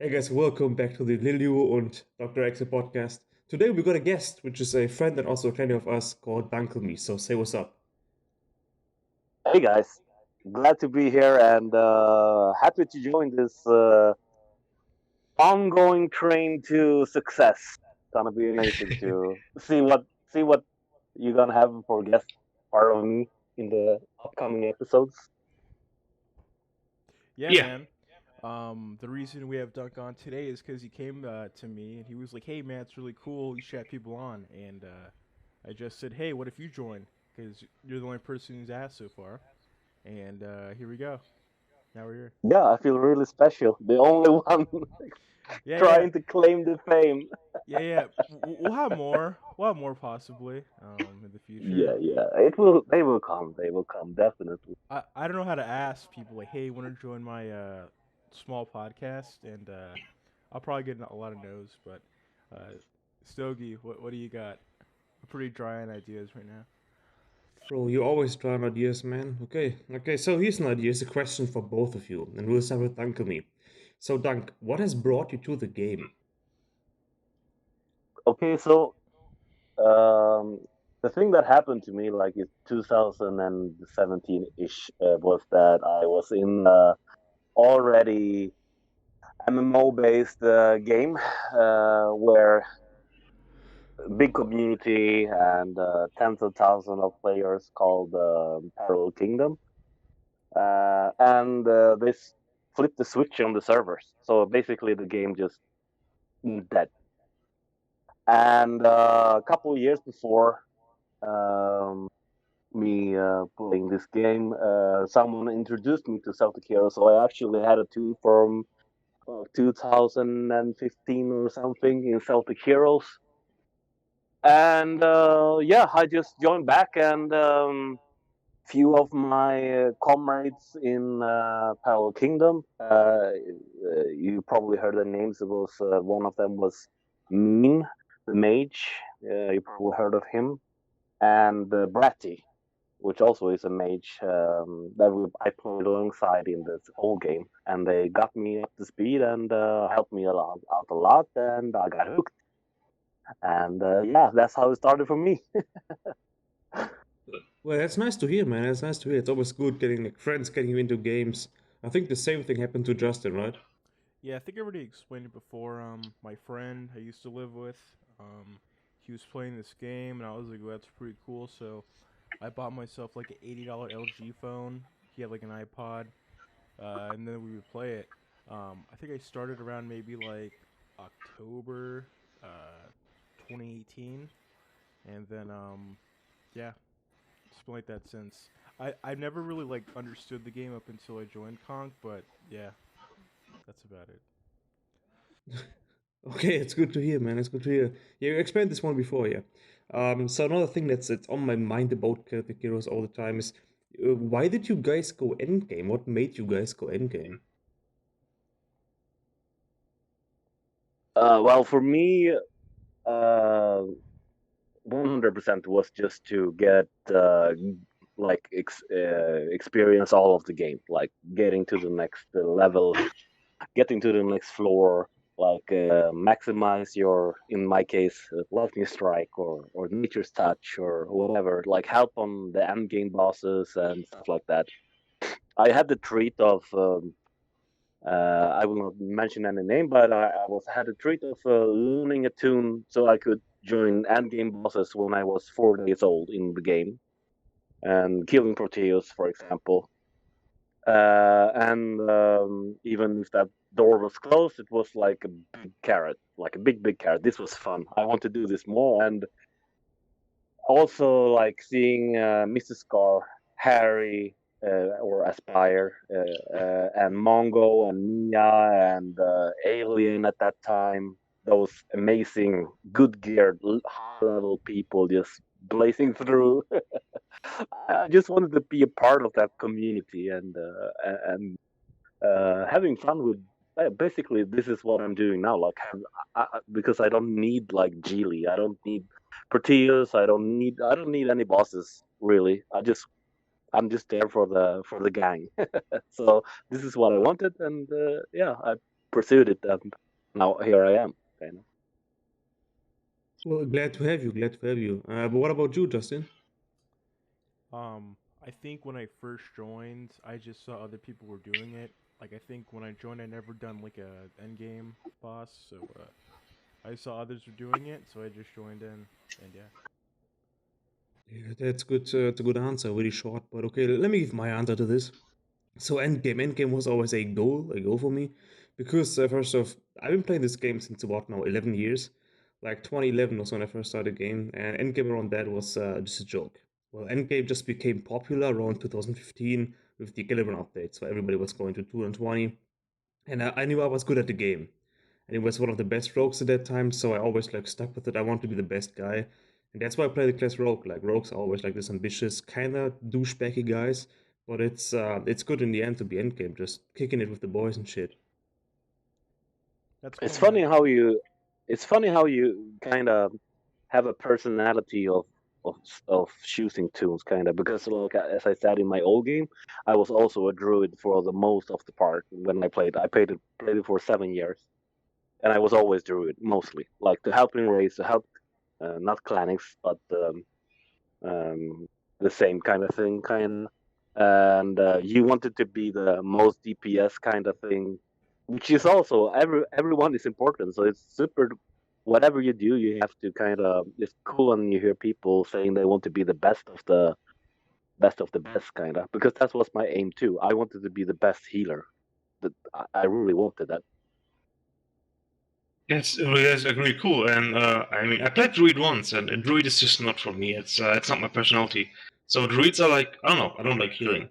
Hey guys, welcome back to the Liliu und Dr. Exe podcast. Today we got a guest, which is a friend and also a client of us called Dunkeelmeh. So say what's up. Hey guys, glad to be here and happy to join this ongoing train to success. Gonna be amazing to see what you're gonna have for guest part of me in the upcoming episodes. Yeah, Yeah. man. The reason we have Dunk on today is because he came to me and he was like, "Hey, man, it's really cool. You should have people on." And I just said, "Hey, what if you join? Because you're the only person who's asked so far." And here we go. Now we're here. Yeah, I feel really special. The only one Yeah, yeah, trying to claim the fame. yeah. We'll have more. We'll have more possibly in the future. Yeah. It will. They will come. They will come definitely. I don't know how to ask people like, "Hey, want to join my small podcast?" And I'll probably get a lot of no's, but uh, Stogie, what do you got? I'm pretty dry on ideas right now. Bro, you always try on ideas, man. Okay, so here's an idea. It's a question for both of you, and we'll start with Dunkeelmeh. So, Dunk, what has brought you to the game? Okay, so the thing that happened to me like in 2017-ish was that I was in already MMO based game where big community and tens of thousands of players called Parallel Kingdom, and they flipped the switch on the servers. So basically, the game just dead. And a couple of years before. Um, Me playing this game, someone introduced me to Celtic Heroes, so I actually had a tune from 2015 or something in Celtic Heroes, and yeah, I just joined back, and few of my comrades in Parallel Kingdom, you probably heard the names. It was one of them was Min, the mage. You probably heard of him, and Bratty, which also is a mage I played alongside in this whole game, and they got me up to speed and helped me out a lot, and I got hooked. And yeah, that's how it started for me. Well, that's nice to hear, man. That's nice to hear. It's always good getting like friends getting you into games. I think the same thing happened to Justin, right? Yeah, I think I already explained it before. My friend I used to live with, he was playing this game, and I was like, well, "That's pretty cool." So I bought myself like an $80 LG phone. He had like an iPod, and then we would play it. I think I started around maybe like October, 2018, and then yeah, it's been like that since. I've never really like understood the game up until I joined Conk, but yeah, that's about it. Okay, it's good to hear, man. It's good to hear. Yeah, you explained this one before, yeah. So another thing that's it's on my mind about Celtic Heroes all the time is why did you guys go endgame? What made you guys go endgame? Well, for me, 100% was just to get experience all of the game, like getting to the next level, getting to the next floor, like maximize your, in my case, lightning strike or nature's touch or whatever, like help on the end game bosses and stuff like that. I had the treat of I will not mention any name, but I was had the treat of learning a tune so I could join end game bosses when I was 4 days old in the game and killing Proteus, for example. And even if that door was closed, it was like a big carrot, like a big carrot. This was fun. I want to do this more, and also like seeing Mrs. Scar, Harry, or Aspire, and Mongo and Mia and Alien at that time. Those amazing, good geared, high level people just blazing through. I just wanted to be a part of that community and having fun with. Basically, this is what I'm doing now. Like, because I don't need like Geely, I don't need Proteus, I don't need any bosses really. I'm just there for the gang. So this is what I wanted, and yeah, pursued it, and now here I am. Kind of. Well, glad to have you. Glad to have you. But what about you, Justin? I think when I first joined, I just saw other people were doing it. Like I think when I joined, I never done like a end game boss, so I saw others were doing it, so I just joined in, and yeah. Yeah, that's good. It's a good answer. Really short, but okay. Let me give my answer to this. So endgame was always a goal for me, because first off, I've been playing this game since what now 11 years. Like 2011 was when I first started the game, and endgame around that was just a joke. Well, endgame just became popular around 2015 with the 11 update, so everybody was going to 220, and I knew I was good at the game, and it was one of the best rogues at that time, so I always like stuck with it. I want to be the best guy, and that's why I play the class rogue. Like rogues are always like this ambitious, kind of douchebaggy guys, but it's good in the end to be endgame, just kicking it with the boys and shit. That's It's kind of funny how you, it's funny how you kind of have a personality of choosing tunes, kind of, because like as I said in my old game, I was also a druid for the most of the part when I played. I played it for 7 years, and I was always druid mostly, like to help in race, to help not clannings, but the same kind of thing, kind of. And you wanted to be the most DPS kind of thing, which is also everyone is important. So it's super. Whatever you do, you have to kind of. It's cool when you hear people saying they want to be the best of the best, kind of, because that was my aim too. I wanted to be the best healer. That I really wanted that. That's really cool. And I mean, I played Druid once, and Druid is just not for me. It's not my personality. So Druids are like, I don't know. I don't like healing.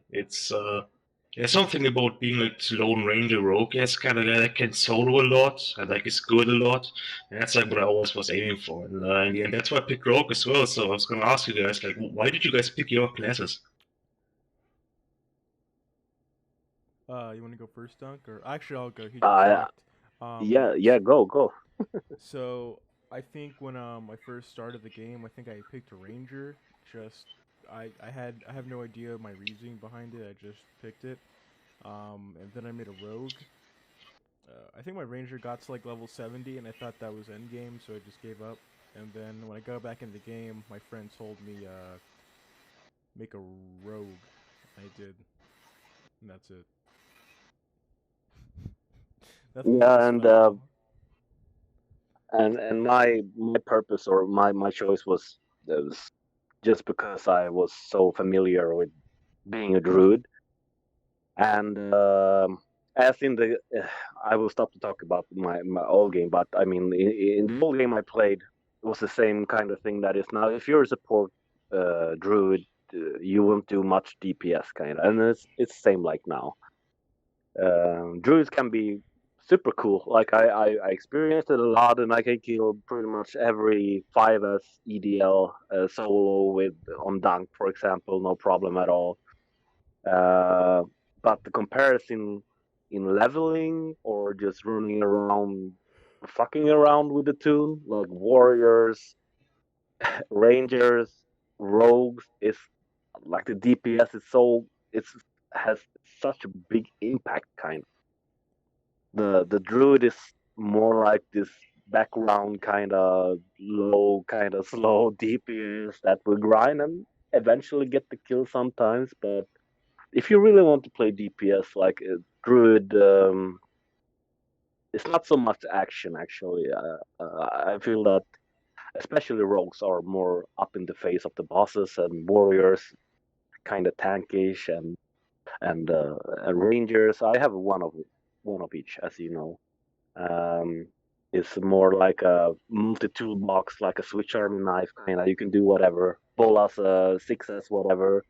There's something about being like this Lone Ranger rogue as kind of guy that can solo a lot and like is good a lot. And that's like what I always was aiming for. And in the end, that's why I picked rogue as well. So I was gonna ask you guys, like, why did you guys pick your classes? you want to go first, Dunk, or actually I'll go. He just Uh, talked. Um, yeah, yeah, go. so I think when I first started the game, I think I picked a ranger. Just I have no idea my reasoning behind it. I just picked it. And then I made a rogue. I think my ranger got to like level 70, and I thought that was end game, so I just gave up. And then when I got back in the game, my friend told me make a rogue. I did, and that's it. Nothing else Yeah, special. and my purpose or my choice was just because I was so familiar with being a druid, and as in the I will stop to talk about my old game, but I mean in the old game I played, it was the same kind of thing that is now. If you're a support druid, you won't do much DPS, kind of, and it's the same like now. Druids can be super cool. Like I experienced it a lot, and I can kill pretty much every 5S EDL solo with on Dunk, for example, no problem at all. Uh, but the comparison in leveling or just running around, fucking around with the tool, like warriors, rangers, rogues, is like the DPS is so it's has such a big impact, kind of. The druid is more like this background kind of low, kind of slow DPS that will grind and eventually get the kill sometimes. But if you really want to play DPS, like druid, it's not so much action actually. I feel that especially rogues are more up in the face of the bosses, and warriors kind of tankish, and rangers. I have one of each, as you know. Um, it's more like a multi-tool box, like a switch arm knife kind of. You can do whatever. Bolas, 6S, whatever.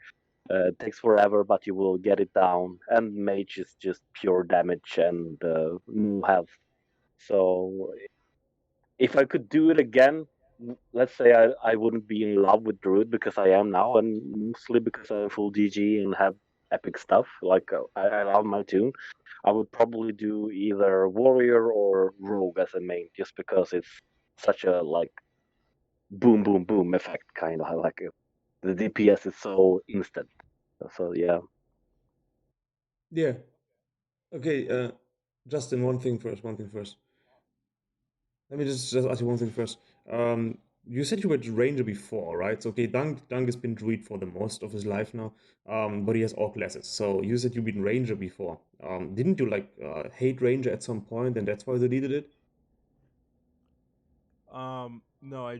It takes forever, but you will get it down. And mage is just pure damage and no health. So if I could do it again, let's say I wouldn't be in love with Druid because I am now, and mostly because I'm full GG and have epic stuff. Like I love my tune. I would probably do either warrior or rogue as a main, just because it's such a like boom boom boom effect kind of. I like it. The DPS is so instant. So yeah. Yeah. Okay. Justin, one thing first. One thing first. Let me just ask you one thing first. You said you were Ranger before, right? So, okay, Dunk has been Druid for the most of his life now, but he has all classes. So you said you've been Ranger before. Didn't you like hate Ranger at some point, and that's why you deleted it? No, I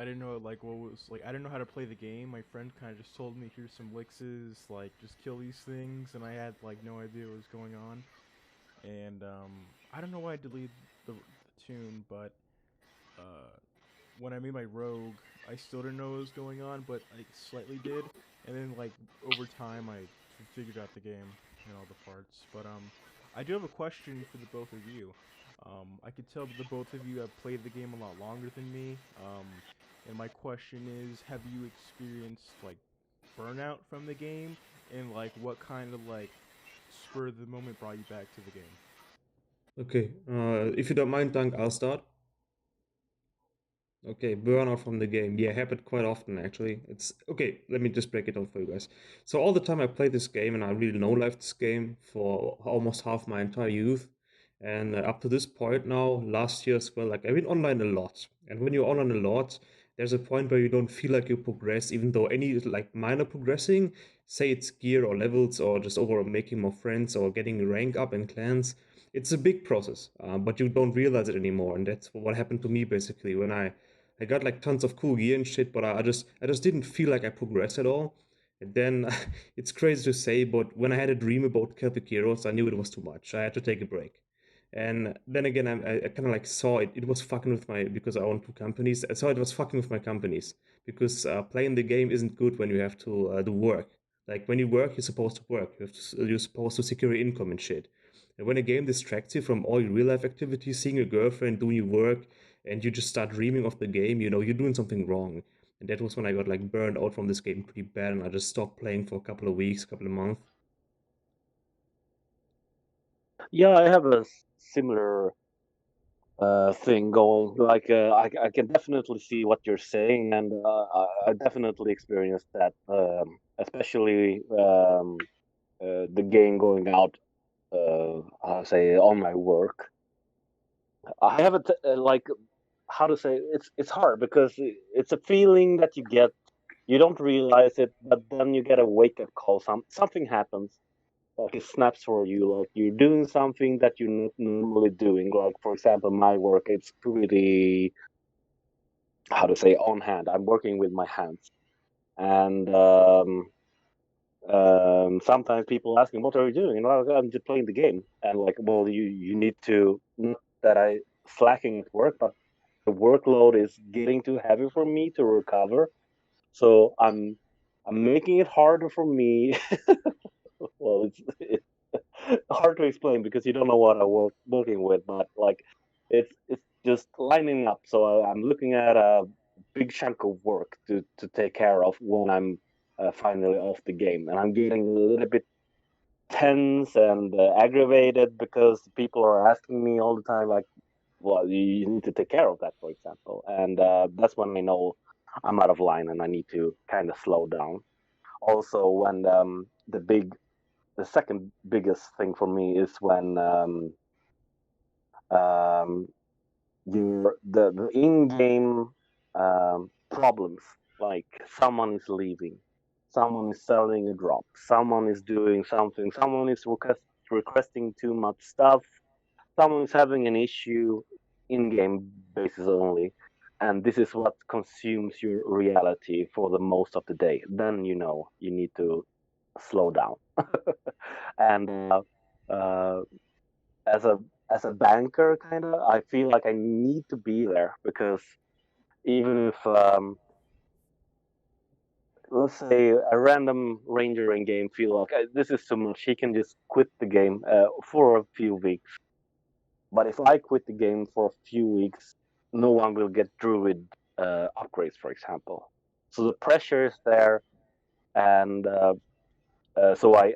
didn't know like what was like I didn't know how to play the game. My friend kind of just told me here's some elixers, like just kill these things, and I had like no idea what was going on. And I don't know why I deleted the tune, but uh, when I made my rogue, I still didn't know what was going on, but I slightly did. And then like over time, I figured out the game and all the parts. But I do have a question for the both of you. I could tell that the both of you have played the game a lot longer than me. And my question is, have you experienced like burnout from the game, and like what kind of like spur of the moment brought you back to the game? Okay. If you don't mind, Dunk, I'll start. Okay, burnout from the game. Yeah, happened quite often actually. It's okay, let me just break it down for you guys. So all the time I played this game and I really know life this game for almost half my entire youth. And up to this point now, last year as well, like I've been online a lot. And when you're online a lot, there's a point where you don't feel like you progress, even though any like minor progressing, say it's gear or levels or just overall making more friends or getting rank up in clans, it's a big process, but you don't realize it anymore. And that's what happened to me basically when I got like tons of cool gear and shit, but I just didn't feel like I progressed at all. And then it's crazy to say, but when I had a dream about Celtic Heroes, I knew it was too much. I had to take a break. And then again, I kind of like saw it. It was fucking with my because I own two companies. I saw it was fucking with my companies because playing the game isn't good when you have to do work. Like when you work, you're supposed to work. You're supposed to secure your income and shit. And when a game distracts you from all your real life activities, seeing your girlfriend, doing your work, and you just start dreaming of the game, you're doing something wrong. And that was when I got like burned out from this game pretty bad, and I just stopped playing for a couple of weeks, couple of months. Yeah, I have a similar thing going. Like, I can definitely see what you're saying, and I definitely experienced that, especially the game going out. I'll say on my work. I haven't like how to say it's hard because it's a feeling that you get. You don't realize it, but then you get a wake up call. Something happens, like it snaps for you. Like you're doing something that you're not normally doing. Like for example, my work. It's pretty how to say on hand. I'm working with my hands, and sometimes people ask me, "What are you doing?" And I'm just playing the game. And like, well, you need to not that I slacking at work, but the workload is getting too heavy for me to recover. So I'm making it harder for me. Well, it's hard to explain because you don't know what I'm working with, but like it's just lining up. So I'm looking at a big chunk of work to take care of when I'm finally off the game, and I'm getting a little bit tense and aggravated because people are asking me all the time, like, "Well, you need to take care of that," for example, and that's when I know I'm out of line and I need to kind of slow down. Also, when the second biggest thing for me is when um, the in-game problems, like someone is leaving, someone is selling a drop, someone is doing something, someone is requesting too much stuff, someone is having an issue in-game basis only, and this is what consumes your reality for the most of the day. Then you know you need to slow down. And uh, as a banker, kind of, I feel like I need to be there because even if let's say a random ranger in game feel like this is too much, he can just quit the game for a few weeks. But if I quit the game for a few weeks, no one will get druid upgrades, for example. So the pressure is there, and so I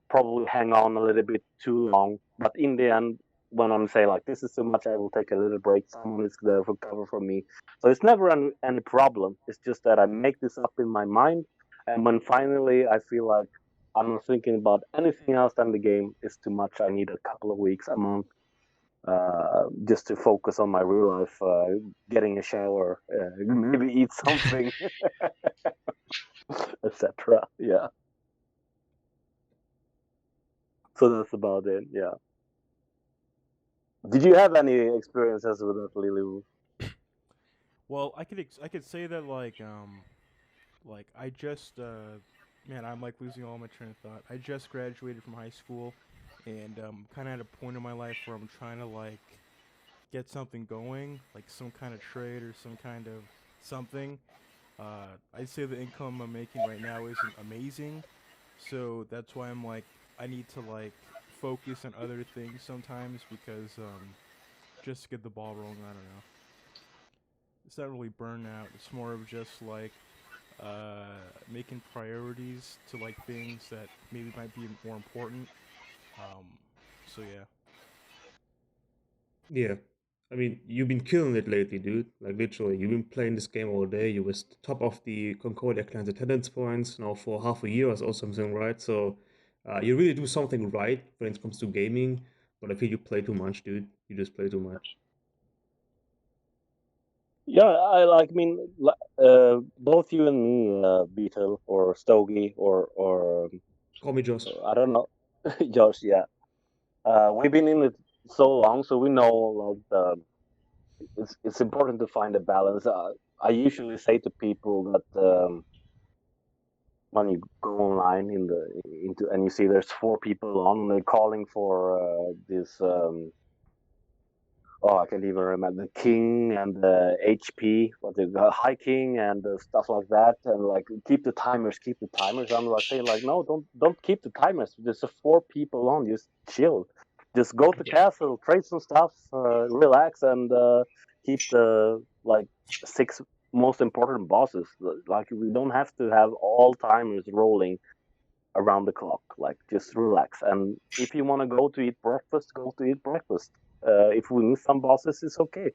probably hang on a little bit too long. But in the end, when I'm saying like this is too much, I will take a little break. Someone is there to cover for me. So it's never any problem. It's just that I make this up in my mind, and when finally I feel like I'm not thinking about anything else than the game. It's too much. I need a couple of weeks, a month, just to focus on my real life, getting a shower, maybe eat something, etc. Yeah. So that's about it. Yeah. Did you have any experiences with that, Lily? Well, I could say that like I just man, I'm like losing all my train of thought. I just graduated from high school, and kind of at a point in my life where I'm trying to like get something going, like some kind of trade or some kind of something. I'd say the income I'm making right now isn't amazing, so that's why I'm like I need to like focus on other things sometimes because just to get the ball rolling. I don't know. It's not really burnout. It's more of just like making priorities to like things that maybe might be more important. Um, so yeah. Yeah. I mean, you've been killing it lately, dude. Like, literally, you've been playing this game all day. You was top of the Concordia clan's attendance points now for half a year or something, right? So, you really do something right when it comes to gaming. But I feel you play too much, dude. You just play too much. Yeah, I mean, both you and me, Beetle or Stogie or Call me Josh. I don't know, Josh. Yeah, we've been in it so long, so we know like it's important to find a balance. I usually say to people that when you go online into and you see there's four people on, and they're calling for this. Oh, I can't even remember the king and the HP, what the high king and stuff like that, and like keep the timers, keep the timers. I'm like saying like, no, don't keep the timers. There's four people on. Just chill. Just go to Yeah. castle, trade some stuff, relax, and keep the like six most important bosses. Like we don't have to have all timers rolling around the clock. Like just relax. And if you want to go to eat breakfast, go to eat breakfast. If we miss some bosses, it's okay.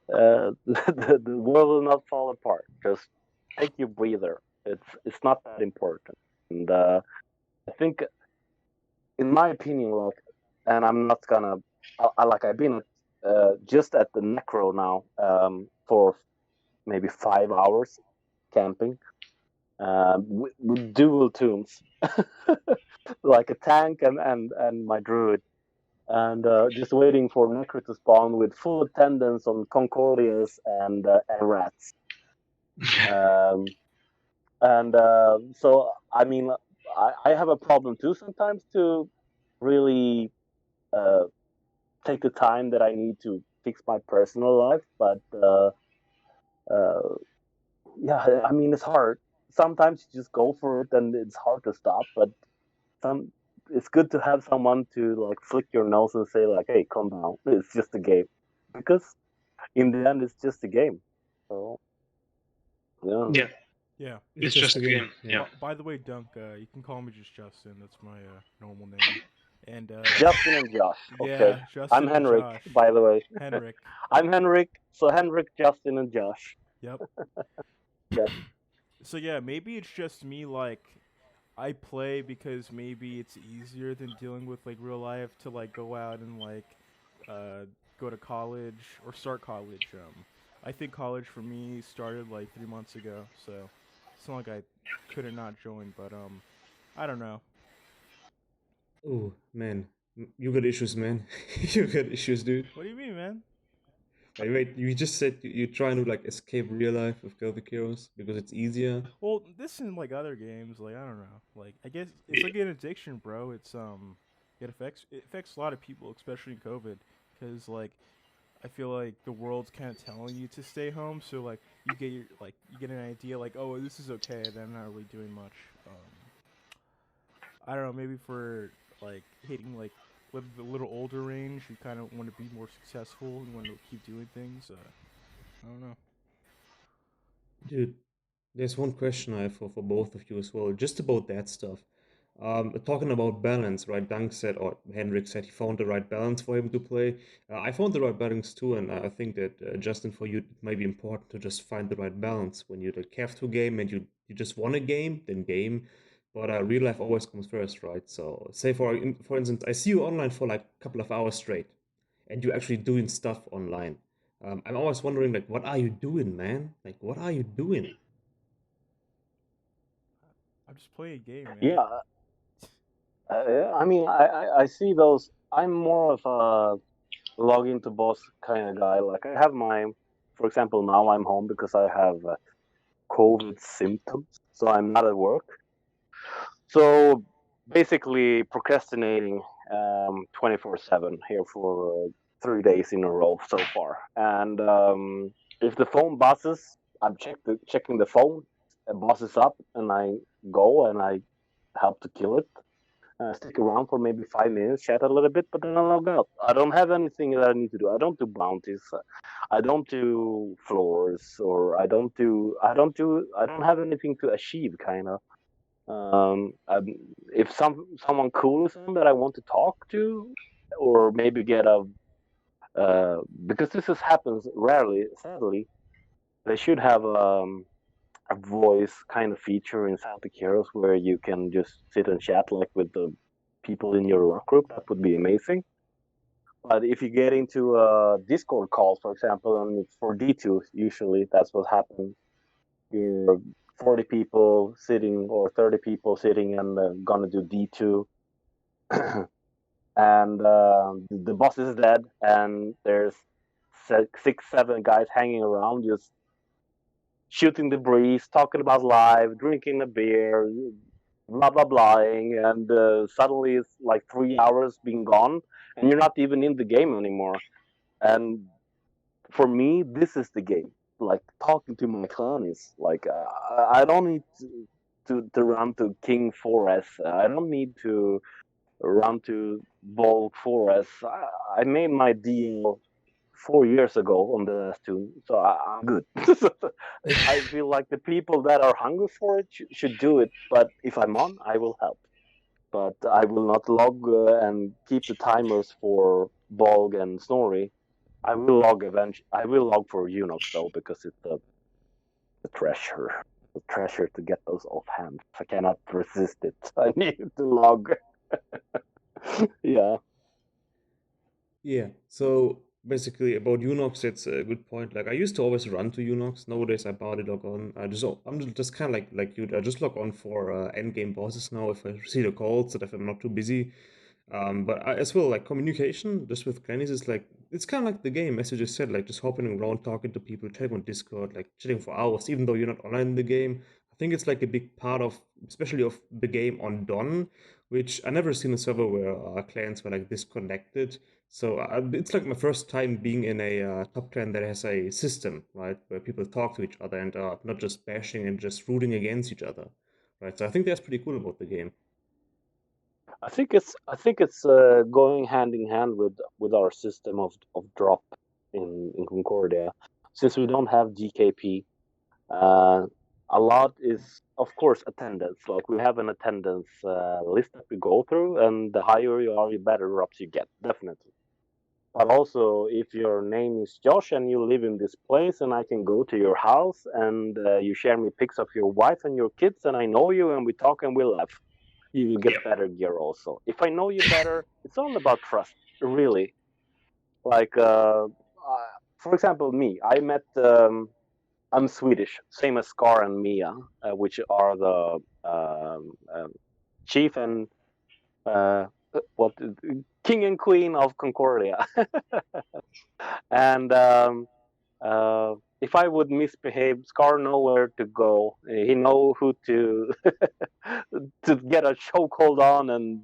The world will not fall apart. Just take your breather. It's not that important. And I think, in my opinion, like, and I'm not gonna, I've been just at the Necro now for maybe 5 hours camping with dual tombs, like a tank and my druid, and just waiting for Necro to spawn with full attendance on Concordias and rats. Um, and so, I mean, I have a problem too sometimes to really uh, take the time that I need to fix my personal life. But uh, yeah, I mean, it's hard. Sometimes you just go for it, and it's hard to stop. But some, it's good to have someone to like flick your nose and say like, "Hey, calm down. It's just a game," because in the end, it's just a game. So yeah, Yeah, Yeah. It's it's just just a a game. game. Yeah. Yeah. By the way, Dunk, you can call me just Justin. That's my normal name. And Justin and Josh. Okay, yeah, I'm Justin and Henrik, Josh. by the way. Henrik. I'm Henrik. So Henrik, Justin, and Josh. Yep. Yes. So yeah, maybe it's just me like I play because maybe it's easier than dealing with like real life to like go out and like uh, go to college or start college. I think college for me started like 3 months ago, so it's not like I could have not joined. But I don't know. Oh, man. You got issues, man. You got issues, dude. What do you mean, man? Wait, you just said you're trying to like escape real life with Celtic Heroes because it's easier. Well, this and like other games, like I don't know. Like I guess it's like an addiction, bro. It affects a lot of people, especially in COVID, because like I feel like the world's kind of telling you to stay home, so like you get an idea like, oh, this is okay, then I'm not really doing much. I don't know, maybe for like hitting like with the little older range, you kind of want to be more successful and want to keep doing things. I don't know. Dude, there's one question I have for both of you as well, just about that stuff. Talking about balance, right? Dunk said, or Hendrik said, he found the right balance for him to play. I found the right balance too, and I think that Justin, for you, it might be important to just find the right balance when you like have to game and you just want a game, then game. but real life always comes first, right? So, say for instance, I see you online for like a couple of hours straight, and you're actually doing stuff online. I'm always wondering, like, what are you doing, man? Like, what are you doing? I'm just playing a game, man. Yeah, I mean, I see those. I'm more of a log into boss kind of guy. Like I have my, for example, now I'm home because I have COVID symptoms, so I'm not at work. So basically, procrastinating 24/7 here for 3 days in a row so far. And if the phone buzzes, I'm checking the phone. It buzzes up, and I go and I help to kill it. Stick around for maybe 5 minutes, chat a little bit, but then I log out. I don't have anything that I need to do. I don't do bounties. I don't do floors, or I don't have anything to achieve, kind of. If someone cool is on that I want to talk to, or maybe get because happens rarely, sadly. They should have a voice kind of feature in Celtic Heroes where you can just sit and chat like with the people in your work group. That would be amazing. But if you get into a Discord call, for example, and it's for D2, usually that's what happens. You're 40 people sitting or 30 people sitting and gonna do D2. And the boss is dead, and there's 6, 7 guys hanging around just shooting the breeze, talking about life, drinking a beer, blah blah blahing, and suddenly it's like 3 hours being gone, and you're not even in the game anymore. And for me, this is the game. Like talking to my clownies. Like I don't need to run to King Forest. I don't need to run to Bulk Forest. I made my deal 4 years ago on the last tune, so I'm good. I feel like the people that are hungry for it should do it. But if I'm on, I will help. But I will not log and keep the timers for Bolg and Snorri. I will log eventually. I will log for Unox though because it's the treasure. The treasure to get those offhand. I cannot resist it. I need to log. Yeah. Yeah. So basically, about Unox, it's a good point. Like I used to always run to Unox. Nowadays, I barely log on. I'm just kind of like you. I just log on for end game bosses now if I see the calls that if I'm not too busy. But as well, like communication just with Grannies is like it's kind of like the game, as you just said, like just hopping around, talking to people, chatting on Discord, like chatting for hours, even though you're not online in the game. I think it's like a big part of, especially of the game on Dawn, which I never seen a server where clans were like disconnected. So it's like my first time being in a top clan that has a system, right, where people talk to each other and are not just bashing and just rooting against each other, right? So I think that's pretty cool about the game. I think it's going hand in hand with our system of drop in Concordia. Since we don't have GKP, uh, a lot is of course attendance. Like we have an attendance list that we go through, and the higher you are, the better drops you get, definitely. But also, if your name is Josh and you live in this place, and I can go to your house and you share me pics of your wife and your kids, and I know you, and we talk and we laugh, you will get better gear also. If I know you better, it's all about trust, really. Like, for example, me, I'm Swedish, same as Scar and Mia, which are the chief and uh, what king and queen of Concordia. And if I would misbehave, Scar know where to go. He know who to to get a chokehold on and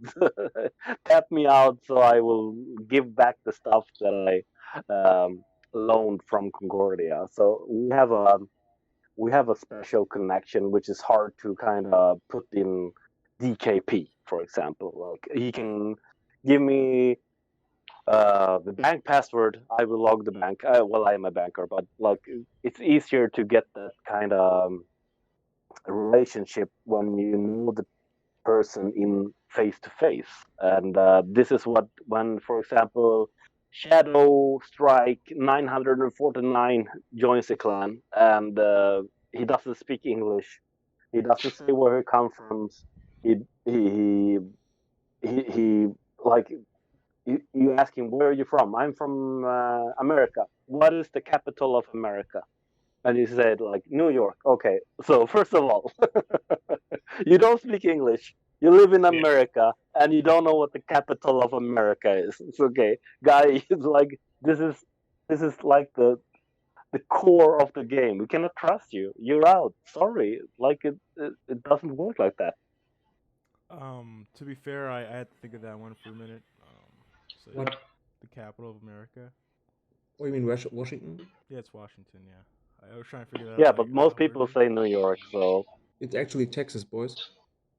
tap me out, so I will give back the stuff that I loaned from Concordia. So we have a special connection, which is hard to kind of put in DKP, for example. Like he can give me the bank password. I will log the bank. Well, I am a banker, but like it's easier to get that kind of relationship when you know the person in face to face. And this is what when, for example, Shadow Strike 949 joins a clan, and he doesn't speak English. He doesn't say where he comes from. he he he like you ask him, where are you from? I'm from America. What is the capital of America? And he said, like, New York. Okay, so first of all, you don't speak English. You live in Yeah. America, and you don't know what the capital of America is. It's okay, guy. It's like this is like the core of the game. We cannot trust you. You're out. Sorry. Like it doesn't work like that. To be fair, I had to think of that one for a minute. So What? the capital of America? What do you mean, Washington? Yeah, it's Washington. Yeah, I was trying to figure that out. Yeah, Like, but most where people did? say New York. So, It's actually Texas, boys.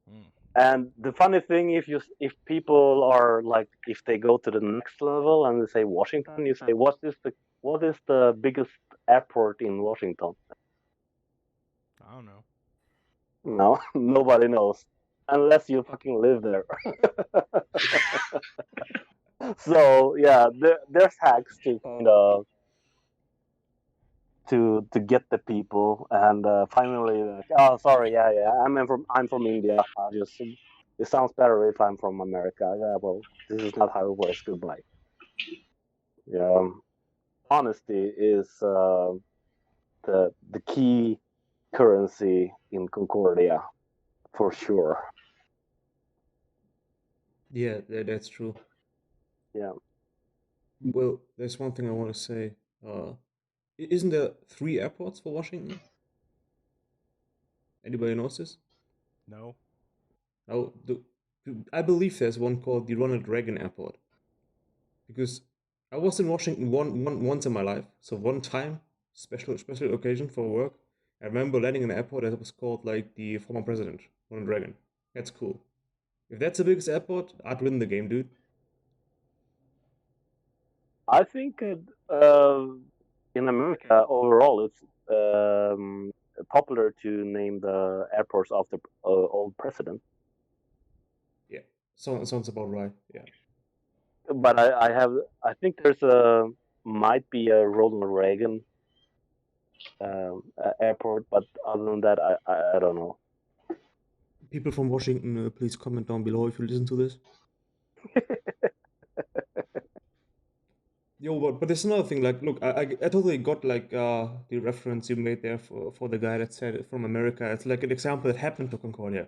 Mm. and the funny thing, if people are like, if they go to the next level and they say Washington, you say, what is the biggest airport in Washington? I don't know. No, nobody knows unless you fucking live there. So yeah, there's hacks to kind of to get the people, and finally, like, oh, sorry, yeah, I'm from India. I just it sounds better if I'm from America. Yeah, well, this is not how it works. Goodbye. Yeah, honesty is the key currency in Concordia for sure. Yeah, that's true. Yeah, Well, there's one thing I want to say. Isn't there three airports for Washington? Anybody knows this? No. Oh, I believe there's one called the Ronald Reagan Airport because I was in Washington once in my life. So one time, special occasion for work. I remember landing in an airport that was called like the former president, Ronald Reagan. That's cool. If that's the biggest airport, I'd win the game, dude. I think in America overall, it's popular to name the airports after old president. Yeah, sounds about right. Yeah. But I think there's might be a Ronald Reagan airport, but other than that, I don't know. People from Washington, please comment down below if you listen to this. Yo, but there's another thing. Like, look, I totally got like the reference you made there for the guy that said it from America. It's like an example that happened to Concordia.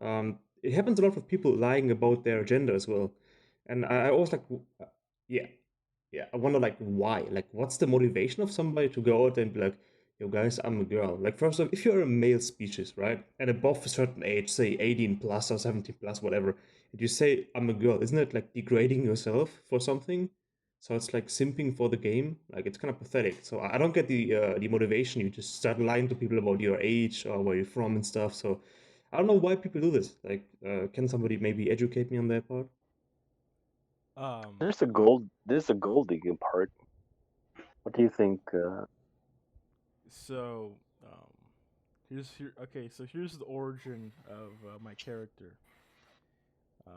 It happens a lot with people lying about their gender as well, and I always like, yeah, yeah. I wonder like why. Like, what's the motivation of somebody to go out and be like, yo, guys, I'm a girl. Like, first off, if you're a male species, right, and above a certain age, say 18 plus or 17 plus, whatever, and you say I'm a girl, isn't it like degrading yourself for something? So it's like simping for the game. Like it's kind of pathetic. So I don't get the motivation. You just start lying to people about your age or where you're from and stuff. So I don't know why people do this. Like, can somebody maybe educate me on that part? Um. There's a gold digging part. What do you think? So, here. Okay, so here's the origin of my character. Um,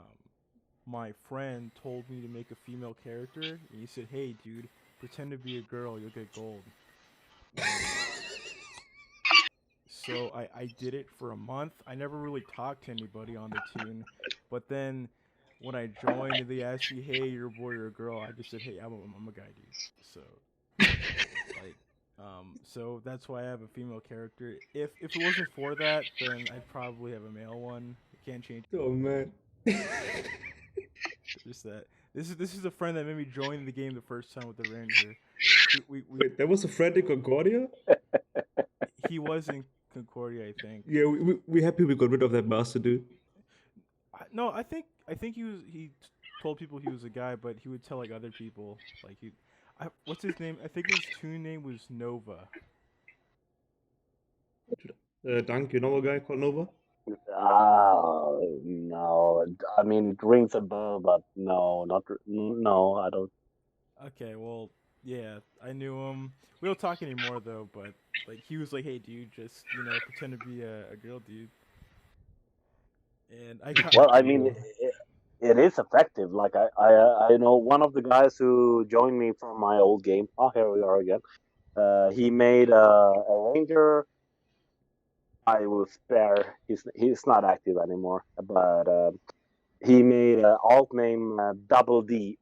my friend told me to make a female character, and he said, "Hey, dude, pretend to be a girl. You'll get gold." And so I did it for a month. I never really talked to anybody on the tune, but then when I joined and they asked me, "Hey, you're a boy or a girl?" I just said, "Hey, I'm a guy, dude." So like, so that's why I have a female character. If it wasn't for that, then I'd probably have a male one. I can't change. Oh man. Just that. This is a friend that made me join the game the first time with the ranger. We Wait, that was a friend in Concordia? he was in Concordia, I think. Yeah, we happy we got rid of that bastard, dude. No, I think he told people he was a guy, but he would tell like other people like what's his name? I think his tune name was Nova. Dunk, you know a guy called Nova? No. I mean, it rings a bell, but no, no. I don't. Okay, well, yeah, I knew him. We don't talk anymore though, but like he was like, "Hey, dude, just pretend to be a girl, dude." And I got Well, I mean, Yeah. it is effective. Like I know one of the guys who joined me from my old game. Oh, here we are again. He made a ranger, I will spare. He's not active anymore, but he made an alt name Double D,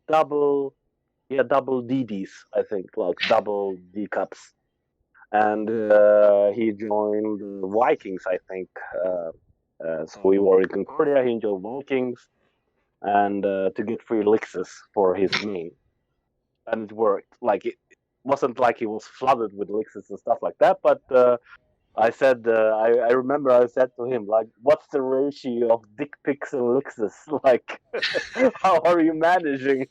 double double DDs, I think, like double D cups, and he joined the Vikings, I think. So we were in Concordia. He joined Vikings, and to get free elixirs for his main, and it worked. Like it wasn't like he was flooded with elixirs and stuff like that, but I said, I remember I said to him, like, what's the ratio of dick pics and elixirs? Like, how are you managing?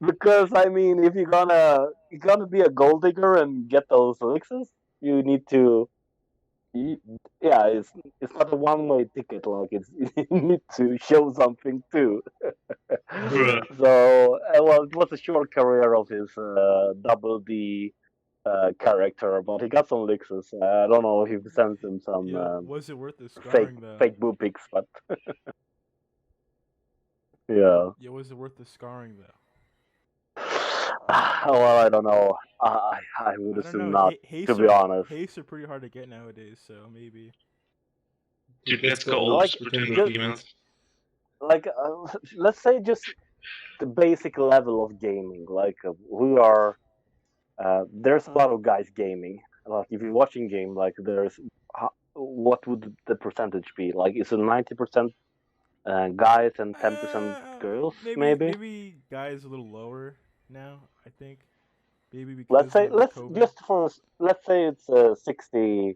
Because I mean, if you're gonna be a gold digger and get those elixirs, you need to, you, yeah, it's not a one-way ticket. Like, it's you need to show something too. Bruh. So, well, it was a short career of his double D character, but he got some elixirs. I don't know if he sends him some Yeah, was it worth the fake scarring though? fake boob pics, but yeah. Yeah, was it worth the scarring though? Well, I don't know. I would I don't assume know. not, to be honest. Hastes are pretty hard to get nowadays, so maybe. Dude, let's go all Like, pretend we're just females. like let's say just the basic level of gaming. Like we are, there's a lot of guys gaming. Like if you're watching game, like what would the percentage be? Like is it 90% guys and 10% girls? Maybe. Maybe guys a little lower now. I think maybe Let's because say of let's COVID. just for let's say it's 60-40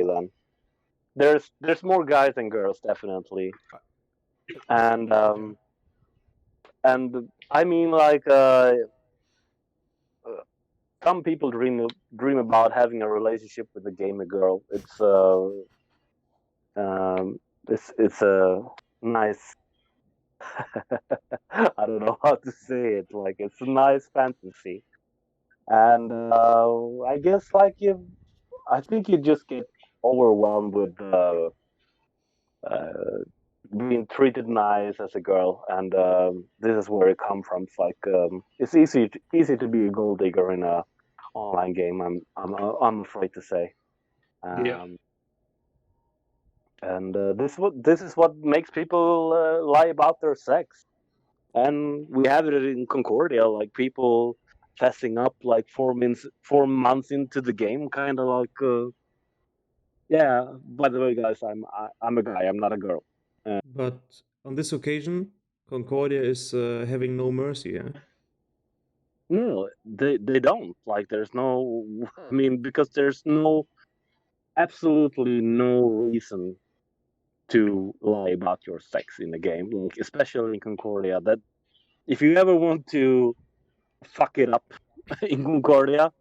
then. There's more guys than girls definitely, and Okay. and I mean like some people dream about having a relationship with a gamer girl. It's a nice. I don't know how to say it. Like it's a nice fantasy, and I guess like I think you just get overwhelmed with uh, being treated nice as a girl, and this is where it comes from. It's like it's easy to be a gold digger in a online game. I'm afraid to say. Yeah. Um, and this is what makes people lie about their sex. And we have it in Concordia, like people fessing up like 4 months into the game, kind of like, yeah. By the way, guys, I'm a guy. I'm not a girl. But on this occasion, Concordia is having no mercy, yeah? No, they don't. Like, there's no. I mean, because there's absolutely no reason to lie about your sex in the game. Like, especially in Concordia, that if you ever want to fuck it up in Concordia,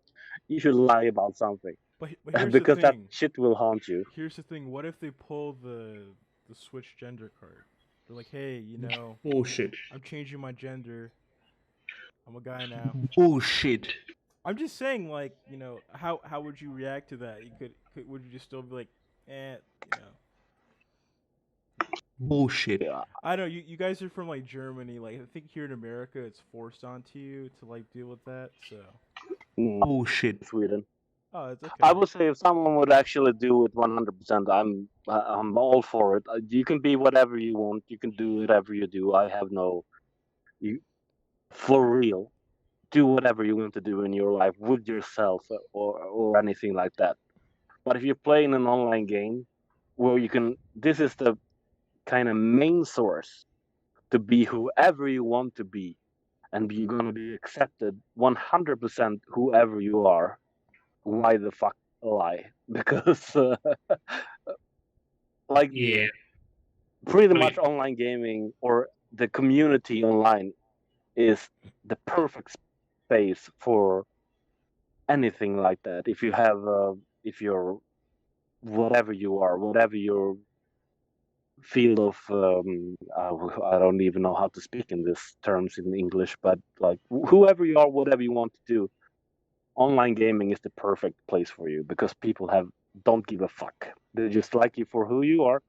you should lie about something. But here's the Because that thing. shit will haunt you. Here's the thing. What if they pull the switch gender card? They're like, hey, Bullshit. I'm changing my gender. I'm a guy now. Bullshit. I'm just saying, like, how would you react to that? Would you just still be like, you know? Bullshit. Yeah. I don't know. You guys are from like Germany. Like, I think here in America, it's forced onto you to like deal with that. So. Bullshit. Sweden. Oh, it's okay. I would say if someone would actually do it 100%, I'm all for it. You can be whatever you want. You can do whatever you do. I have no, you for real. Do whatever you want to do in your life with yourself or anything like that. But if you're playing an online game where this is the kind of main source to be whoever you want to be, and you're gonna be accepted 100% whoever you are. Why the fuck lie? Because like Yeah. pretty much online gaming or the community online is the perfect space for anything like that. If you're whatever you are, whatever your field of, I don't even know how to speak in these terms in English, but like whoever you are, whatever you want to do, online gaming is the perfect place for you because people don't give a fuck. They just like you for who you are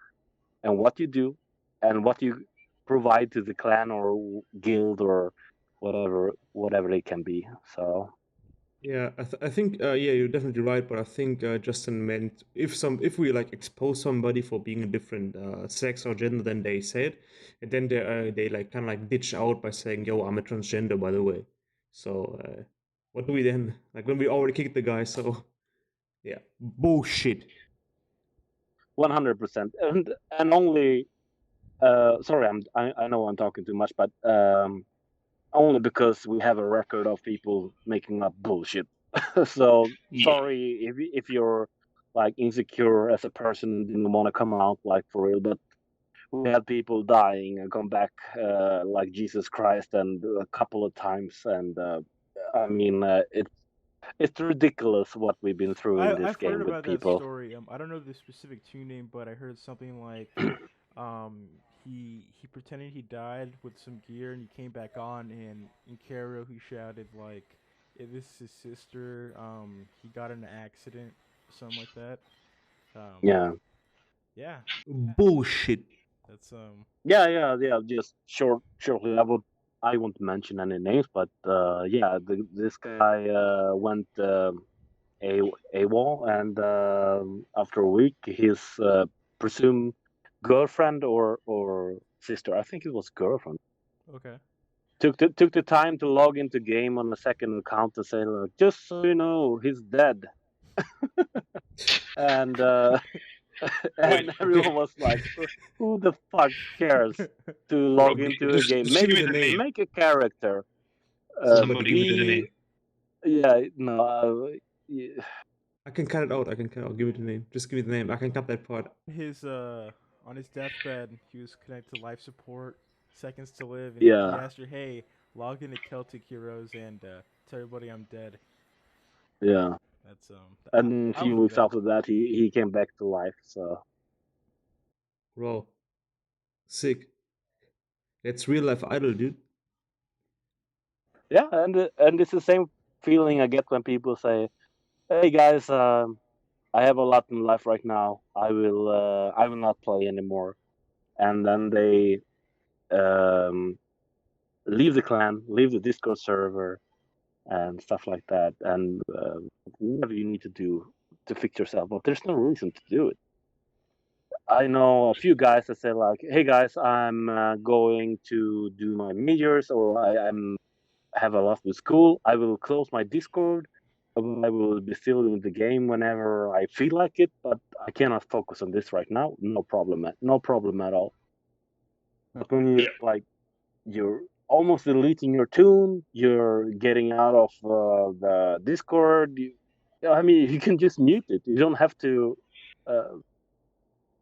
and what you do and what you provide to the clan or guild or whatever it can be. So Yeah, I think yeah, you're definitely right, but I think Justin meant if we like expose somebody for being a different sex or gender than they said, and then they like kind of like ditch out by saying, "Yo, I'm a transgender, by the way." So what do we then like when we already kicked the guy? So yeah, bullshit. 100%. And only sorry, I know I'm talking too much, but only because we have a record of people making up bullshit. So Yeah. sorry if you're like insecure as a person and didn't want to come out like for real, but we had people dying and come back like Jesus Christ and a couple of times, and I mean it's ridiculous what we've been through in this I've heard game with about that people. story. I don't know the specific tune name, but I heard something like, um, he pretended he died with some gear, and he came back on, and in Cairo he shouted like, "If this is his sister, he got in an accident, something like that." Um, Yeah. yeah, Bullshit. that's Yeah. Just shortly, I won't mention any names, but yeah, this guy went a AWOL, and after a week, his presumed girlfriend or sister, I think it was girlfriend, okay. took the time to log into game on a second account to say, "Look, just so you know, he's dead," and Wait, and everyone okay. was like, "Who the fuck cares to Bro, log into a game? just give me the name. Make a character. Somebody give me the Be name. yeah no yeah, I can cut it out. I can cut it out. Give me the name. Just give me the name. I can cut that part. His on his deathbed, he was connected to life support, seconds to live, and he yeah asked her, "Hey, log into Celtic Heroes and tell everybody I'm dead." yeah." That's And a I few would do weeks that. after that, he came back to life. So Bro, sick. That's real life idol, dude. yeah, and it's the same feeling I get when people say, "Hey guys, I have a lot in life right now. I will not play anymore," and then they um, leave the clan, leave the Discord server, and stuff like that, and whatever you need to do to fix yourself. But there's no reason to do it. I know a few guys that say like, "Hey guys, I'm going to do my majors, or I'm have a lot with school. I will close my Discord. I will be still in the game whenever I feel like it, but I cannot focus on this right now. No problem, no problem at all." But when you like you're almost deleting your tune, you're getting out of the Discord. I mean, you can just mute it. You don't have to uh,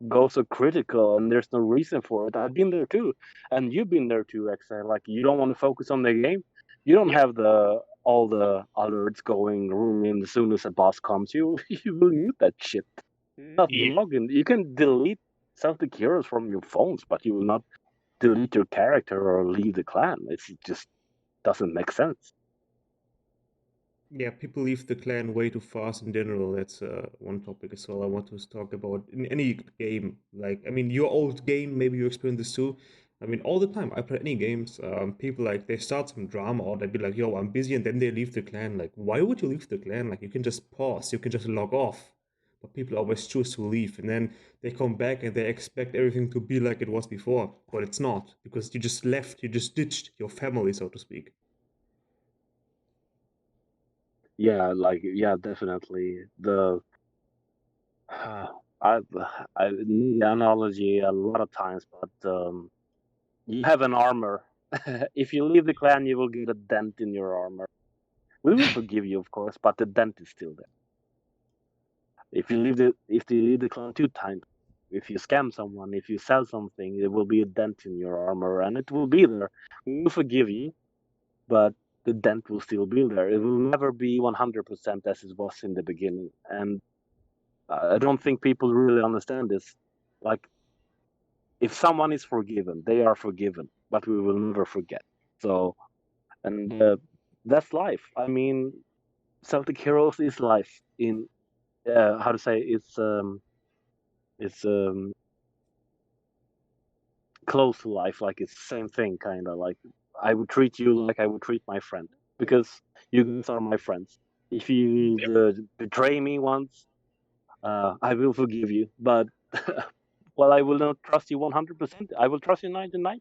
go so critical, and there's no reason for it. I've been there too, and you've been there too, XA. Like you don't want to focus on the game. You don't have the all the alerts going ringing as soon as a boss comes. You will mute that shit. Not log in. You can delete Celtic Heroes from your phones, but you will not delete your character or leave the clan. It just doesn't make sense. Yeah, people leave the clan way too fast in general. That's one topic as well I want to talk about in any game. Like, I mean, your old game, maybe you experience this too. I mean, all the time I play any games. People like they start some drama or they be like, "Yo, I'm busy," and then they leave the clan. Like, why would you leave the clan? Like, you can just pause, you can just log off. But people always choose to leave, and then they come back and they expect everything to be like it was before, but it's not because you just left, you just ditched your family, so to speak. Yeah, like yeah, definitely. The I've I need the analogy a lot of times, but you have an armor. If you leave the clan, you will get a dent in your armor. We will forgive you, of course, but the dent is still there. If you leave the clan 2 times, if you scam someone, if you sell something, there will be a dent in your armor, and it will be there. We will forgive you, but the dent will still be there. It will never be 100% as it was in the beginning, and I don't think people really understand this. Like, if someone is forgiven, they are forgiven, but we will never forget. So, and that's life. I mean, Celtic Heroes is life in how to say it's close to life. Like it's the same thing, kind of like I would treat you like I would treat my friend because you guys are my friends. If you betray me once, I will forgive you. But well, I will not trust you 100%. I will trust you 99%.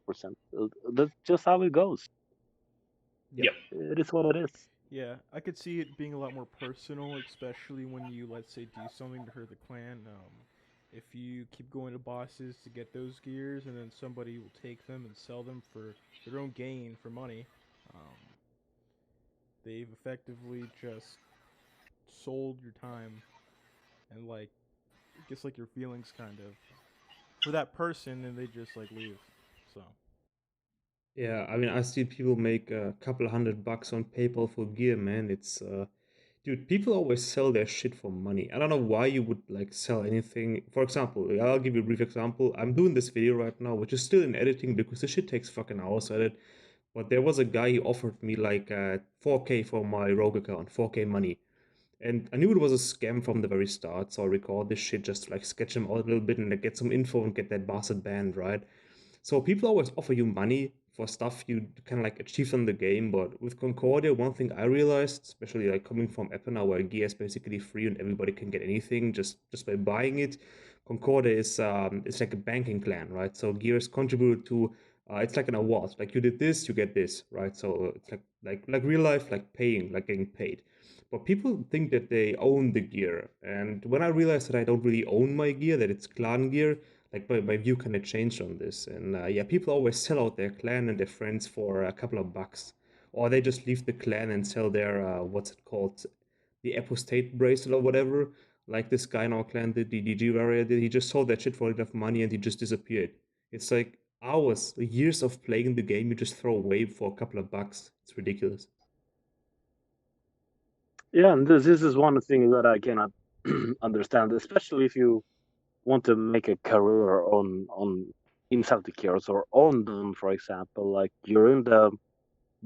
That's just how it goes. Yep. It is what it is. Yeah, I could see it being a lot more personal, especially when you, let's say, do something to hurt the clan. If you keep going to bosses to get those gears, and then somebody will take them and sell them for their own gain for money, um, they've effectively just sold your time and like, I guess like your feelings kind of for that person, and they just like leave. So Yeah, I mean, I see people make a couple $100 on PayPal for gear, man. Dude, people always sell their shit for money. I don't know why you would like sell anything. For example, I'll give you a brief example. I'm doing this video right now, which is still in editing because the shit takes fucking hours to edit. But there was a guy who offered me like 4K for my Rogue account, 4K money. And I knew it was a scam from the very start, so I record this shit just to like sketch him out a little bit and like, get some info and get that bastard banned, right? So people always offer you money for stuff you kind of like achieve in the game, but with Concordia, one thing I realized, especially like coming from Epona, where gear is basically free and everybody can get anything just by buying it, Concordia is it's like a banking clan, right? So gear is contributed to. It's like an award. Like you did this, you get this, right? So it's like real life, like paying, like getting paid. But people think that they own the gear, and when I realized that I don't really own my gear, that it's clan gear, like my view kind of changed on this. And yeah, people always sell out their clan and their friends for a couple of bucks, or they just leave the clan and sell their what's it called, the apostate bracelet or whatever. Like this guy in our clan did, the DG warrior did. He just sold that shit for enough money and he just disappeared. It's like hours, years of playing the game you just throw away for a couple of bucks. It's ridiculous. Yeah, and this is one thing that I cannot understand, especially if you want to make a career on in Celtic Heroes or on Dom, for example. Like you're in the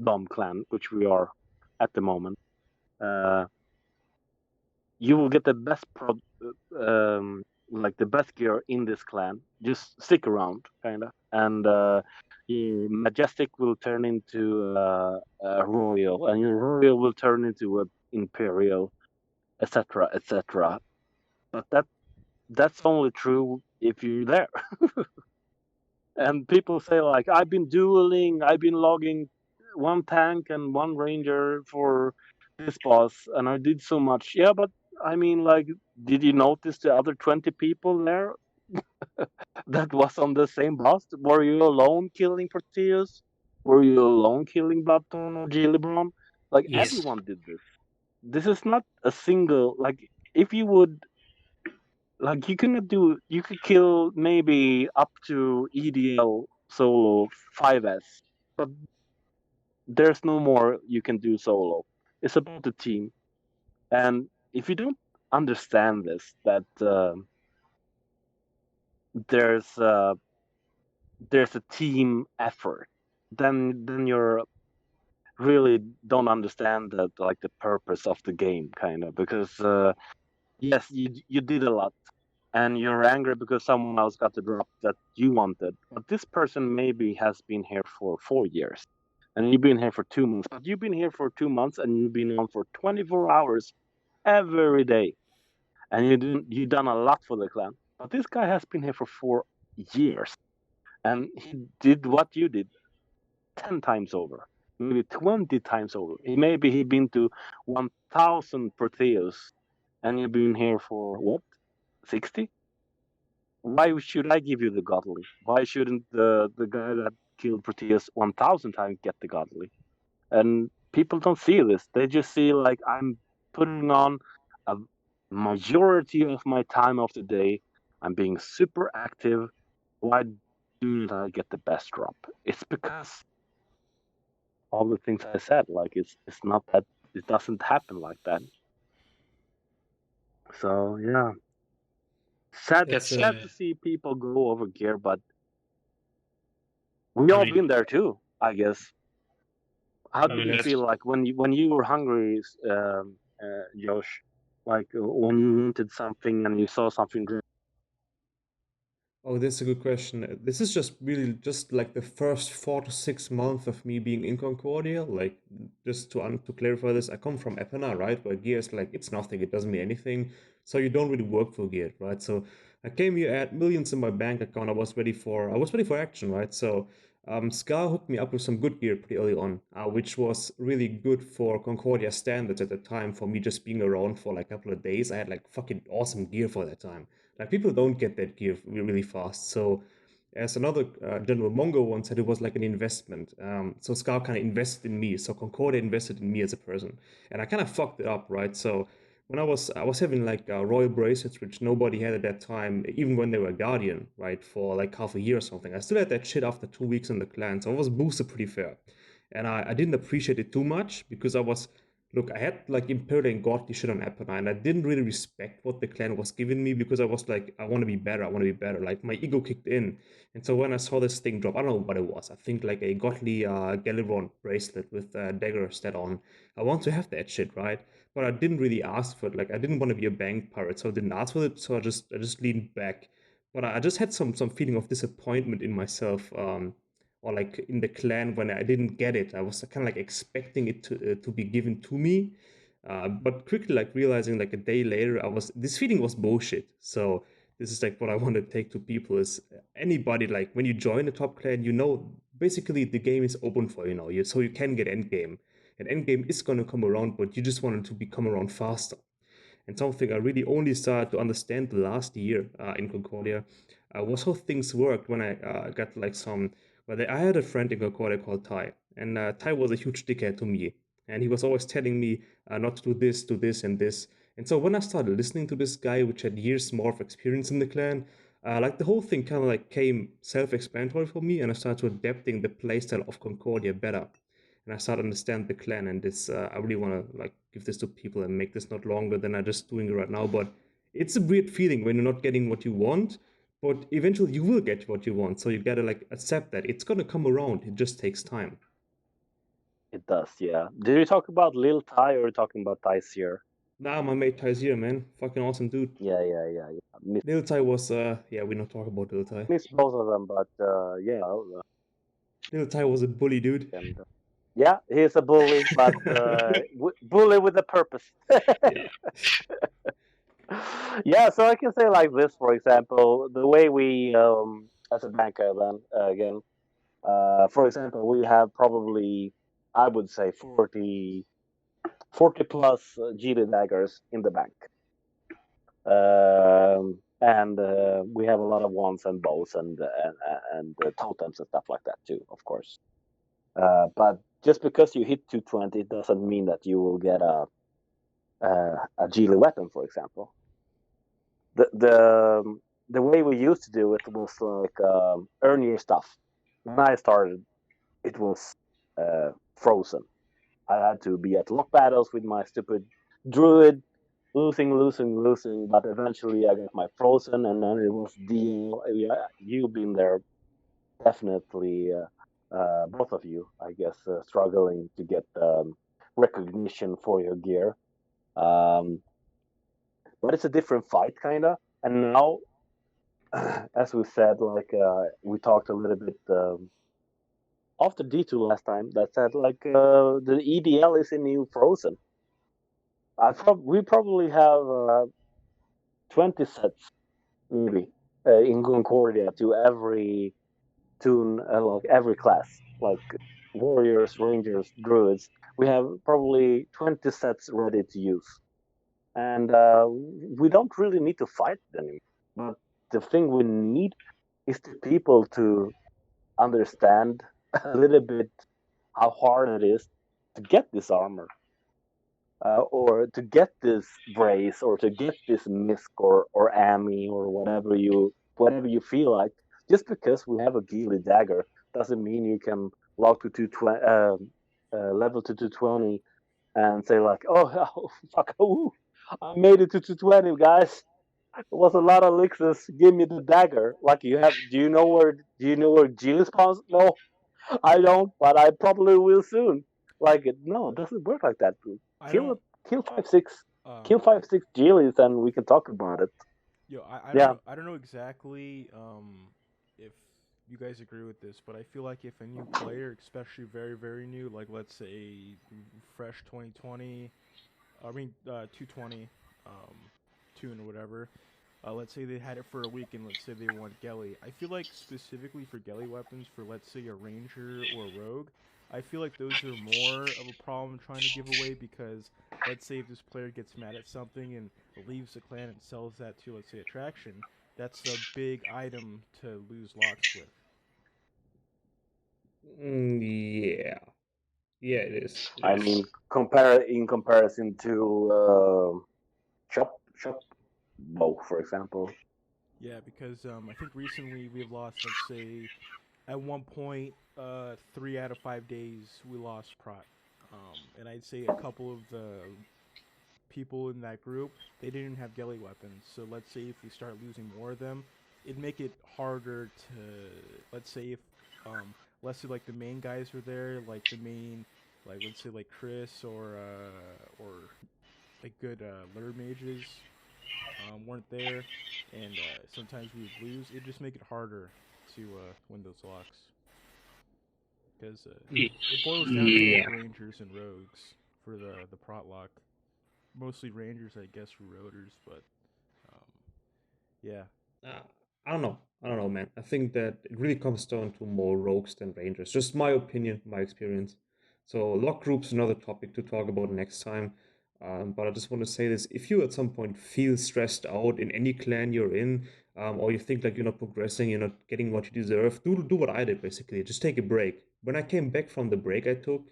Dom clan, which we are at the moment. Uh, you will get the best like the best gear in this clan. Just stick around, kind of, and your majestic will turn into a royal, and your royal will turn into a imperial, etc., etc. But that's only true if you're there. And people say like, I've been dueling, I've been logging one tank and one ranger for this boss, and I did so much. Yeah, but I mean, like, did you notice the other 20 people there that was on the same boss? Were you alone killing Proteus? Were you alone killing Bloodthorn or Gillibron? Like Yes. everyone did this. This is not a single like. If you would like, you could kill maybe up to EDL solo 5S, but there's no more you can do solo. It's about the team. And if you don't understand this, that there's uh, there's a team effort, then you're really don't understand that, like the purpose of the game, kind of, because yes, you did a lot, and you're angry because someone else got the drop that you wanted. But this person maybe has been here for 4 years, and you've been here for 2 months. But you've been here for 2 months, and you've been on for 24 hours every day, and you done a lot for the clan. But this guy has been here for 4 years, and he did what you did 10 times over, maybe 20 times over. Maybe he been to 1,000 Proteus, and you've been here for what, 60? Why should I give you the godly? Why shouldn't the guy that killed Proteus 1,000 times get the godly? And people don't see this. They just see like I'm putting on a majority of my time of the day. I'm being super active. Why do I get the best drop? It's because all the things I said. Like it's not that it doesn't happen like that. So yeah, It's sad to see people go over gear, but we I all mean, been there too, I guess. How I did mean you that's feel like when you were hungry, Josh? Like when you wanted something and you saw something. Oh, that's a good question. This is just really just like the first 4 to 6 months of me being in Concordia. Like, just to clarify this, I come from Epona, right? Where gear is like it's nothing, it doesn't mean anything. So you don't really work for gear, right? So I came here, I had millions in my bank account. I was ready for action, right? So Scar hooked me up with some good gear pretty early on, which was really good for Concordia standards at the time. For me, just being around for like a couple of days, I had like fucking awesome gear for that time. Like people don't get that gear really fast. So as another General Mongo once said, it was like an investment. So Scar kind of invested in me. So Concordia invested in me as a person, and I kind of fucked it up, right? So when I was having like royal bracelets, which nobody had at that time, even when they were Guardian, right, for like half a year or something. I still had that shit after 2 weeks in the clan, so I was boosted pretty fair, and I didn't appreciate it too much because look, I had like Imperial and godly shit on Apple, and I didn't really respect what the clan was giving me because I was like, I want to be better, I want to be better. Like my ego kicked in, and so when I saw this thing drop, I don't know what it was. I think like a godly Gallivron bracelet with dagger stat on. I want to have that shit, right? But I didn't really ask for it. Like I didn't want to be a bank pirate, so I didn't ask for it. So I just leaned back. But I just had some feeling of disappointment in myself, or like in the clan when I didn't get it. I was kind of like expecting it to be given to me, but quickly like realizing like a day later, this feeling was bullshit. So this is like what I want to take to people is anybody like when you join a top clan, basically the game is open for so you can get endgame. And endgame is gonna come around, but you just want it to come around faster. And something I really only started to understand the last year in Concordia was how things worked when I got like some. I had a friend in Concordia called Ty, and Ty was a huge dickhead to me, and he was always telling me not to do this, and this. And so when I started listening to this guy, which had years more of experience in the clan, like the whole thing kind of like came self-explanatory for me, and I started to adapting the playstyle of Concordia better, and I start to understand the clan. And this I really want to like give this to people and make this not longer than I just doing it right now. But it's a weird feeling when you're not getting what you want, but eventually you will get what you want. So you gotta like accept that it's gonna come around. It just takes time. It does, yeah. Did you talk about Lil Ty or are you talking about Ty's here? Nah, my mate Ty's here, man. Fucking awesome dude. Yeah, yeah, yeah, yeah. Lil Ty was yeah, we don't talk about Lil Ty. Miss both of them, but yeah, Lil Ty was a bully dude. and yeah, he's a bully, but bully with a purpose. Yeah. Yeah, so I can say like this, for example, the way we, as a banker, then again, for example, we have probably, I would say, 40 plus GD daggers in the bank. And we have a lot of wands and bows and totems and stuff like that too, of course. But just because you hit 220 doesn't mean that you will get a Geely weapon, for example. The way we used to do it was like earn your stuff. When I started, it was frozen. I had to be at lock battles with my stupid druid, losing. But eventually, I got my frozen, and then it was deal. Yeah, you've been there, definitely. Both of you, I guess, struggling to get recognition for your gear. Um, but it's a different fight, kind of. And now, as we said, like we talked a little bit after D2 last time, that said like the EDL is in new Frozen. We probably have 20 sets maybe in Concordia to every tune, like every class, like warriors, rangers, druids. We have probably 20 sets ready to use, and we don't really need to fight anymore. But the thing we need is the people to understand a little bit how hard it is to get this armor, or to get this brace, or to get this misc or ami or whatever you feel like. Just because we have a Geely dagger doesn't mean you can log to 220, level to 220 and say like, oh fuck, ooh, I made it to 220, guys. It was a lot of elixirs. Give me the dagger. Like you have. Do you know where Geely spawns? No, I don't, but I probably will soon. Like no, it doesn't work like that. I Kill don't. kill 5-6, Uh, kill 5-6 Geelys, and we can talk about it. Yo, Yeah, I don't know exactly if you guys agree with this, but I feel like if a new player, especially very new, like let's say fresh 2020, I mean 220 um tune or whatever, let's say they had it for a week and let's say they want Gelly. I feel like specifically for Gelly weapons for let's say a ranger or a rogue, I feel like those are more of a problem trying to give away because let's say if this player gets mad at something and leaves the clan and sells that to let's say attraction, that's a big item to lose locks with. Yeah, yeah, it is. It I is. mean, in comparison to shop bow, for example. Yeah, because I think recently we've lost let's say at one point 3 out of 5 days we lost prot. And I'd say a couple of the people in that group, they didn't have ghillie weapons. So let's say if we start losing more of them, it'd make it harder to, let's say if, let's say like the main guys were there, like the main, like let's say like Chris or like good lure mages weren't there, and sometimes we would lose. It'd just make it harder to win those locks because it boils down to like Yeah. rangers and rogues for the prot lock. Mostly rangers, I guess, for rotors, but um, yeah, Uh, I don't know. I don't know, man. I think that it really comes down to more rogues than rangers. Just my opinion, my experience. So lock groups another topic to talk about next time. But I just want to say this: if you at some point feel stressed out in any clan you're in, or you think like you're not progressing, you're not getting what you deserve, do what I did basically. Just take a break. When I came back from the break I took,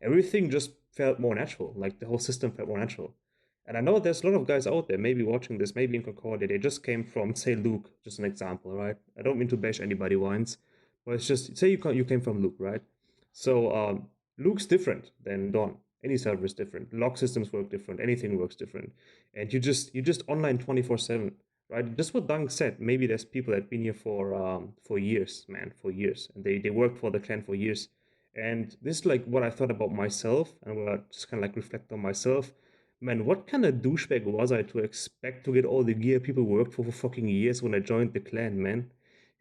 everything just felt more natural. Like the whole system felt more natural. And I know there's a lot of guys out there, maybe watching this, maybe in Concordia, they just came from, say, Luke, just an example, right? I don't mean to bash anybody wines, but it's just, say you came from Luke, right? So Luke's different than Don. Any server is different. Lock systems work different. Anything works different. And you just online 24/7, right? Just what Dunk said. Maybe there's people that've been here for years, man, for years, and they worked for the clan for years. And this is like what I thought about myself, and what I just kind of like reflect on myself. Man, what kind of douchebag was I to expect to get all the gear people worked for fucking years when I joined the clan, man?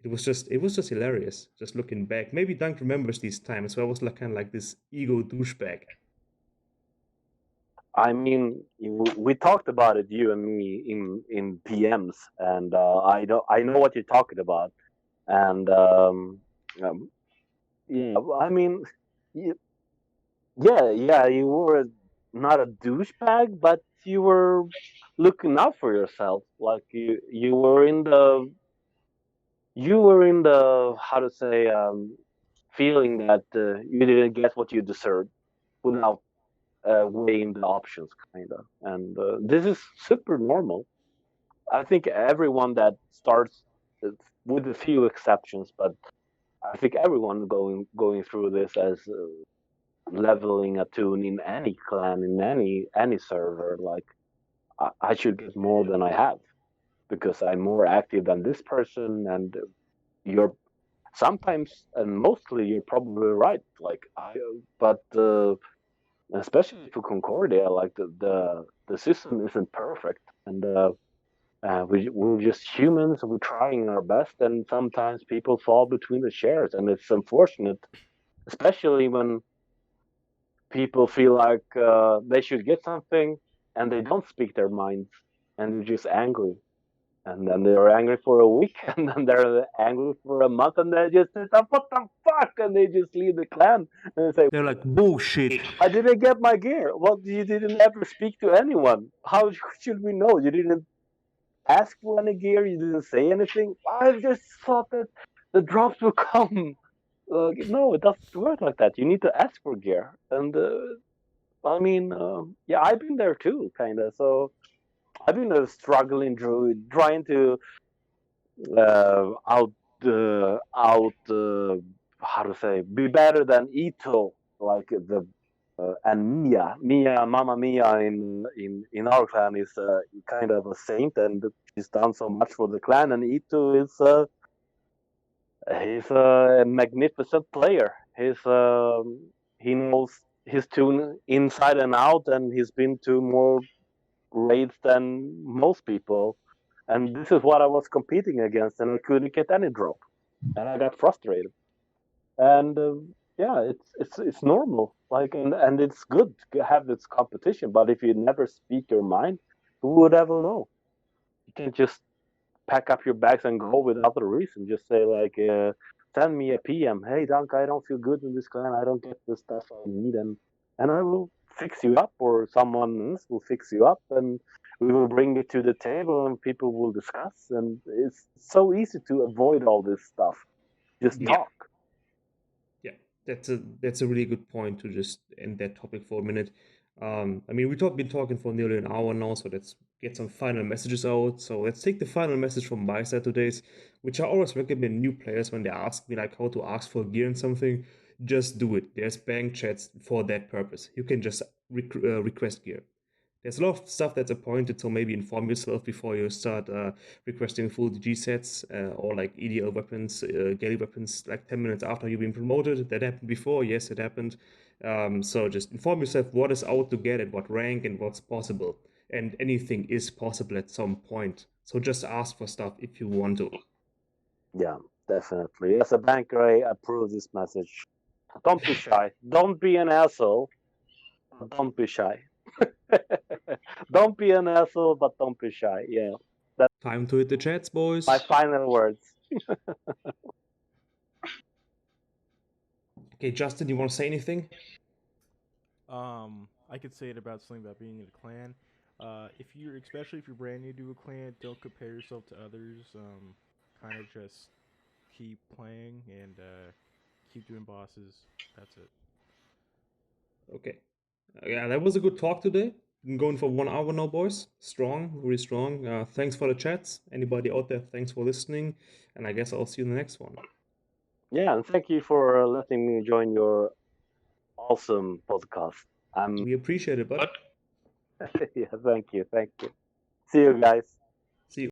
It was just hilarious, just looking back. Maybe Dunk remembers these times where I was like kind of like this ego douchebag. I mean, we talked about it, you and me, in PMs, and I know what you're talking about, and um, yeah, I mean, y- yeah, you were not a douchebag, but you were looking out for yourself. Like you were in the how to say feeling that you didn't get what you deserved without weighing the options, kind of. And this is super normal. I think everyone that starts, uh, with a few exceptions, but I think everyone going through this as leveling a tune in any clan in any server. Like I should get more than I have because I'm more active than this person, and you're sometimes and mostly you're probably right. Like but especially for Concordia, like the system isn't perfect, and we're just humans. We're trying our best, and sometimes people fall between the shares, and it's unfortunate, especially when people feel like they should get something and they don't speak their minds, and they're just angry. And then they're angry for a week, and then they're angry for a month, and they just say, "What the fuck?" And they just leave the clan and they say, They're like bullshit. "I didn't get my gear." Well, you didn't ever speak to anyone. How should we know? You didn't ask for any gear. You didn't say anything. I just thought that the drops would come. No, it doesn't work like that. You need to ask for gear, and I mean, yeah, I've been there too, kind of. So I've been a struggling druid, trying to out how to say be better than Ito, like the and Mia, Mama Mia in our clan is kind of a saint, and she's done so much for the clan. And Ito is he's a magnificent player. He knows his tune inside and out, and he's been to more raids than most people. and this is what I was competing against, and I couldn't get any drop, and I got frustrated. And yeah, it's normal, like, and it's good to have this competition. But if you never speak your mind, who would ever know? You can just pack up your bags and go without a reason. Just say like, send me a PM. Hey, Dunk, I don't feel good in this clan. I don't get the stuff I need, and I will fix you up, or someone else will fix you up, and we will bring it to the table, and people will discuss. And it's so easy to avoid all this stuff. Just Yeah. talk. Yeah, that's a really good point to just end that topic for a minute. I mean, been talking for nearly an hour now, so let's get some final messages out. So let's take the final message from my side today, which I always recommend new players when they ask me like how to ask for gear and something. Just do it. There's bank chats for that purpose. You can just request gear. There's a lot of stuff that's appointed, so maybe inform yourself before you start requesting full DG sets or like EDL weapons, galley weapons, like 10 minutes after you've been promoted. That happened before, yes, it happened. So just inform yourself what is out to get at what rank and what's possible. And anything is possible at some point. So just ask for stuff if you want to. Yeah, definitely. As a banker, I approve this message. Don't be shy. Don't be an asshole. But don't be shy. Don't be an asshole, but don't be shy. Yeah, that's Time to hit the chats, boys. my final words. Okay, Justin, you want to say anything? I could say it about something about being in a clan. Especially if you're brand new to a clan, don't compare yourself to others. Kind of just keep playing and keep doing bosses. That's it. Okay. Yeah, that was a good talk today. Been going for 1 hour now, boys. Strong, really strong. Thanks for the chats. Anybody out there, thanks for listening. And I guess I'll see you in the next one. Yeah, and thank you for letting me join your awesome podcast. We appreciate it, bud. Yeah, thank you. See you guys.